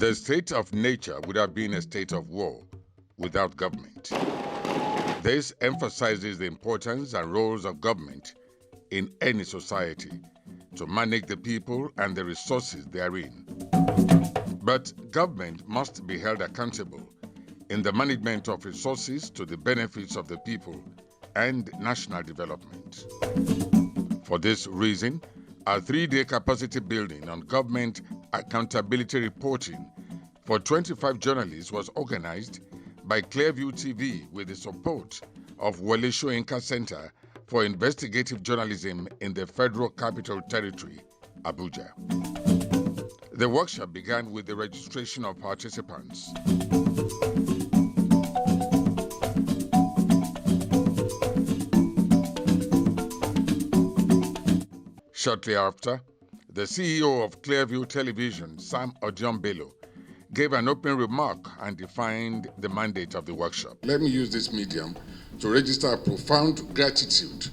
The state of nature would have been a state of war without government. This emphasizes the importance and roles of government in any society to manage the people and the resources therein. But government must be held accountable in the management of resources to the benefits of the people and national development. For this reason, a 3-day capacity building on government accountability reporting for 25 journalists was organized by Clearview TV with the support of Wole Soyinka Center for Investigative Journalism in the Federal Capital Territory, Abuja. The workshop began with the registration of participants. Shortly after, the CEO of Clearview Television, Sam Odion-Bello, gave an opening remark and defined the mandate of the workshop. Let me use this medium to register a profound gratitude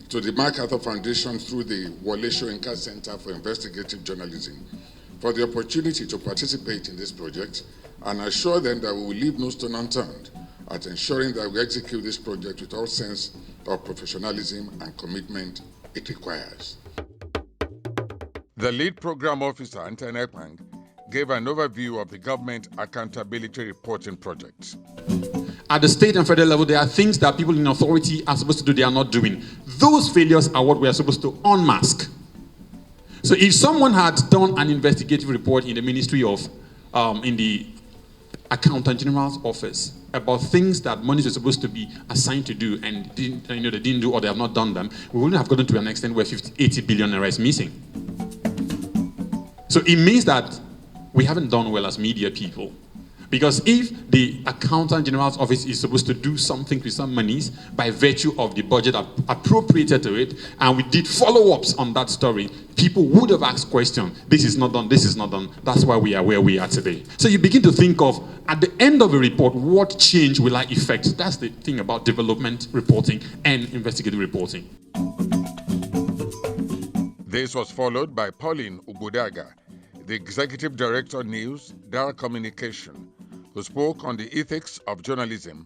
to the MacArthur Foundation through the Wole Soyinka Center for Investigative Journalism for the opportunity to participate in this project, and assure them that we will leave no stone unturned at ensuring that we execute this project with all sense of professionalism and commitment it requires. The lead program officer, Antene Ekpang, gave an overview of the government accountability reporting project. At the state and federal level, there are things that people in authority are supposed to do, they are not doing. Those failures are what we are supposed to unmask. So if someone had done an investigative report in the Ministry of, in the Accountant General's office about things that monies were supposed to be assigned to do and they didn't do or they have not done them, we wouldn't have gotten to an extent where 80 billion naira is missing. So it means that we haven't done well as media people. Because if the Accountant General's office is supposed to do something with some monies by virtue of the budget appropriated to it, and we did follow-ups on that story, people would have asked questions. This is not done, this is not done. That's why we are where we are today. So you begin to think of, at the end of a report, what change will I effect? That's the thing about development reporting and investigative reporting. This was followed by Pauline Ugudaga, the Executive Director News, Dara Communication, who spoke on the ethics of journalism,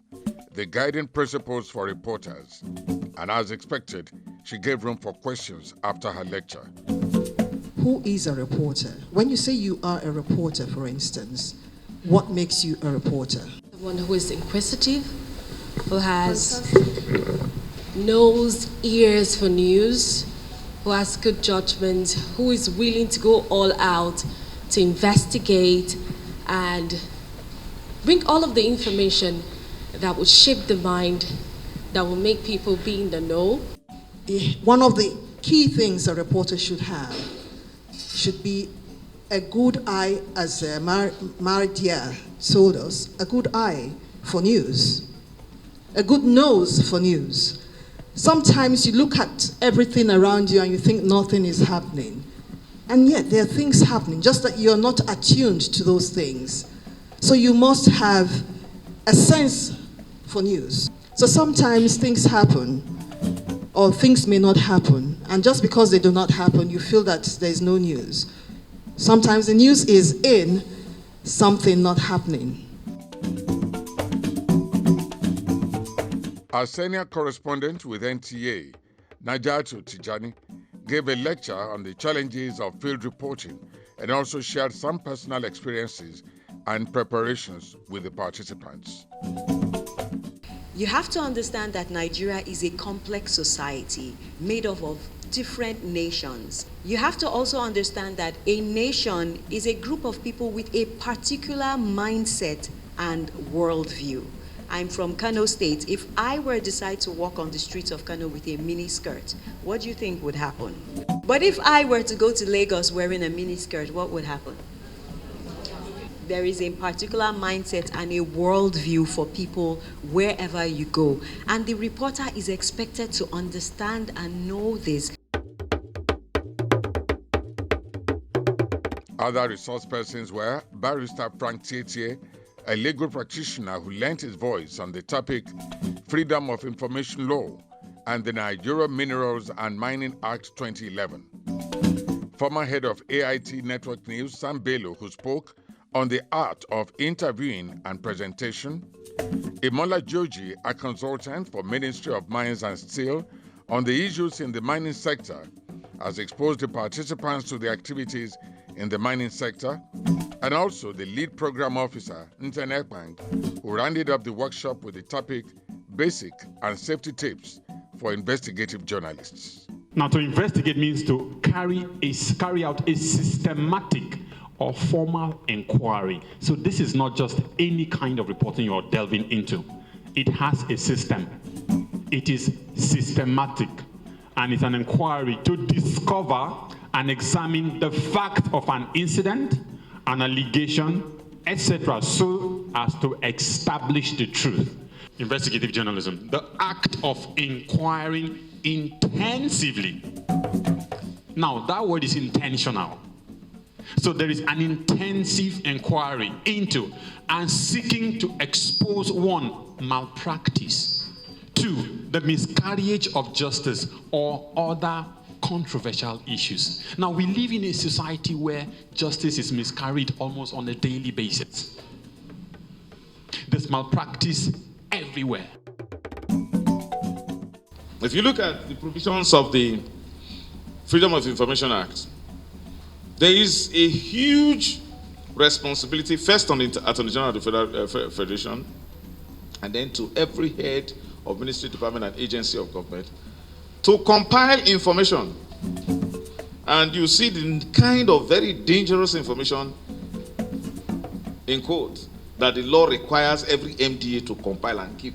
the guiding principles for reporters. And as expected, she gave room for questions after her lecture. Who is a reporter? When you say you are a reporter, for instance, what makes you a reporter? Someone who is inquisitive, who has nose, ears for news, who has good judgment, who is willing to go all out to investigate and bring all of the information that will shape the mind, that will make people be in the know. One of the key things a reporter should have should be a good eye, as Maridia told us, a good eye for news, a good nose for news. Sometimes you look at everything around you and you think nothing is happening. And yet there are things happening, just that you're not attuned to those things. So you must have a sense for news. So sometimes things happen, or things may not happen. And just because they do not happen, you feel that there's no news. Sometimes the news is in something not happening. Our senior correspondent with NTA, Najatu Tijani, gave a lecture on the challenges of field reporting and also shared some personal experiences and preparations with the participants. You have to understand that Nigeria is a complex society made up of different nations. You have to also understand that a nation is a group of people with a particular mindset and worldview. I'm from Kano State. If I were to decide to walk on the streets of Kano with a mini skirt, what do you think would happen? But if I were to go to Lagos wearing a mini skirt, what would happen? There is a particular mindset and a worldview for people wherever you go. And the reporter is expected to understand and know this. Other resource persons were Barrister Frank Tietie, a legal practitioner who lent his voice on the topic Freedom of Information Law and the Nigeria Minerals and Mining Act 2011. Former head of AIT Network News, Sam Bello, who spoke on the art of interviewing and presentation. Imola Joji, a consultant for Ministry of Mines and Steel on the issues in the mining sector, has exposed the participants to the activities in the mining sector, and also the lead program officer, Ntene Bank, who rounded up the workshop with the topic Basic and Safety Tips for Investigative Journalists. Now, to investigate means to carry out a systematic or formal inquiry. So this is not just any kind of reporting you're delving into. It has a system. It is systematic, and it's an inquiry to discover and examine the fact of an incident, an allegation, etc., so as to establish the truth. Investigative journalism, the act of inquiring intensively. Now, that word is intentional. So there is an intensive inquiry into and seeking to expose, one, malpractice, two, the miscarriage of justice or other controversial issues. Now, we live in a society where justice is miscarried almost on a daily basis. There's malpractice everywhere. If you look at the provisions of the Freedom of Information Act, there is a huge responsibility, first on the Attorney General of the Federation, and then to every head of ministry, department, and agency of government, to compile information. And you see the kind of very dangerous information, in quote, that the law requires every MDA to compile and keep.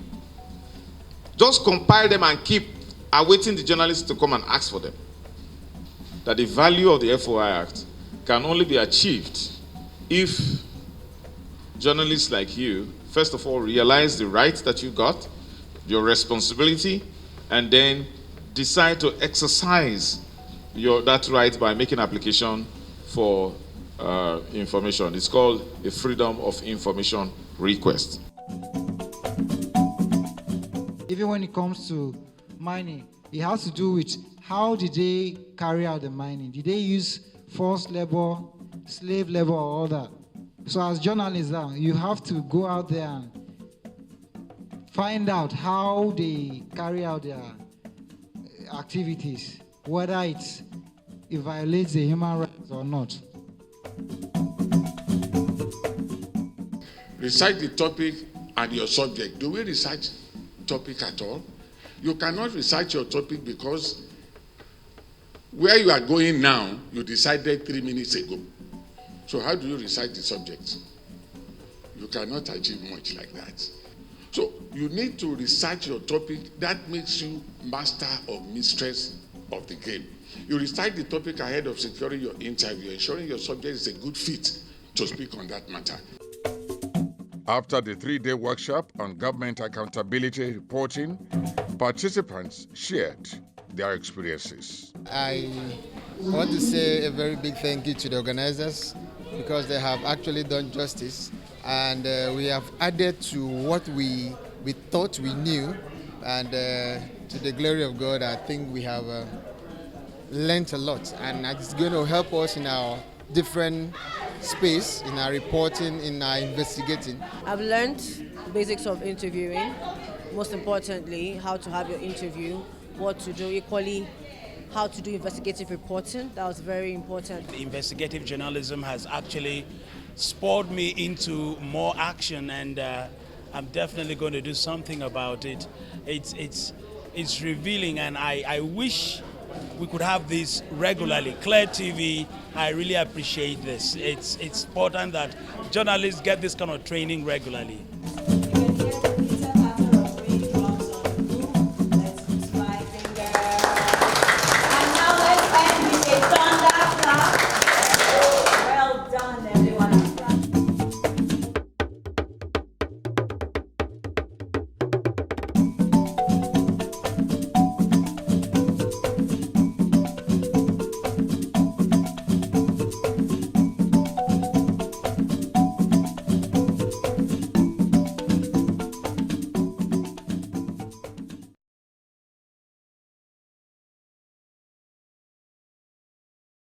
Just compile them and keep, awaiting the journalists to come and ask for them. That the value of the FOI Act can only be achieved if journalists like you, first of all, realize the right that you got, your responsibility, and then decide to exercise that right by making application for information. It's called a Freedom of Information request. Even when it comes to mining, it has to do with how did they carry out the mining? Did they use forced labor, slave labor, or all that? So as journalists now, you have to go out there and find out how they carry out their activities, whether it violates the human rights or not. Recite the topic and your subject. Do we recite topic at all? You cannot recite your topic because where you are going now, you decided 3 minutes ago. So how do you recite the subject? You cannot achieve much like that. So you need to recite your topic. That makes you master or mistress of the game. You recite the topic ahead of securing your interview, ensuring your subject is a good fit to speak on that matter. After the 3-day workshop on government accountability reporting, participants shared their experiences. I want to say a very big thank you to the organizers because they have actually done justice, and we have added to what we thought we knew, and to the glory of God, I think we have learned a lot, and it's going to help us in our different space, in our reporting, in our investigating. I've learned basics of interviewing, most importantly, how to have your interview, what to do, equally how to do investigative reporting. That was very important. Investigative journalism has actually spurred me into more action, and I'm definitely going to do something about it. It's revealing, and I wish we could have this regularly. Clear TV, I really appreciate this. It's important that journalists get this kind of training regularly.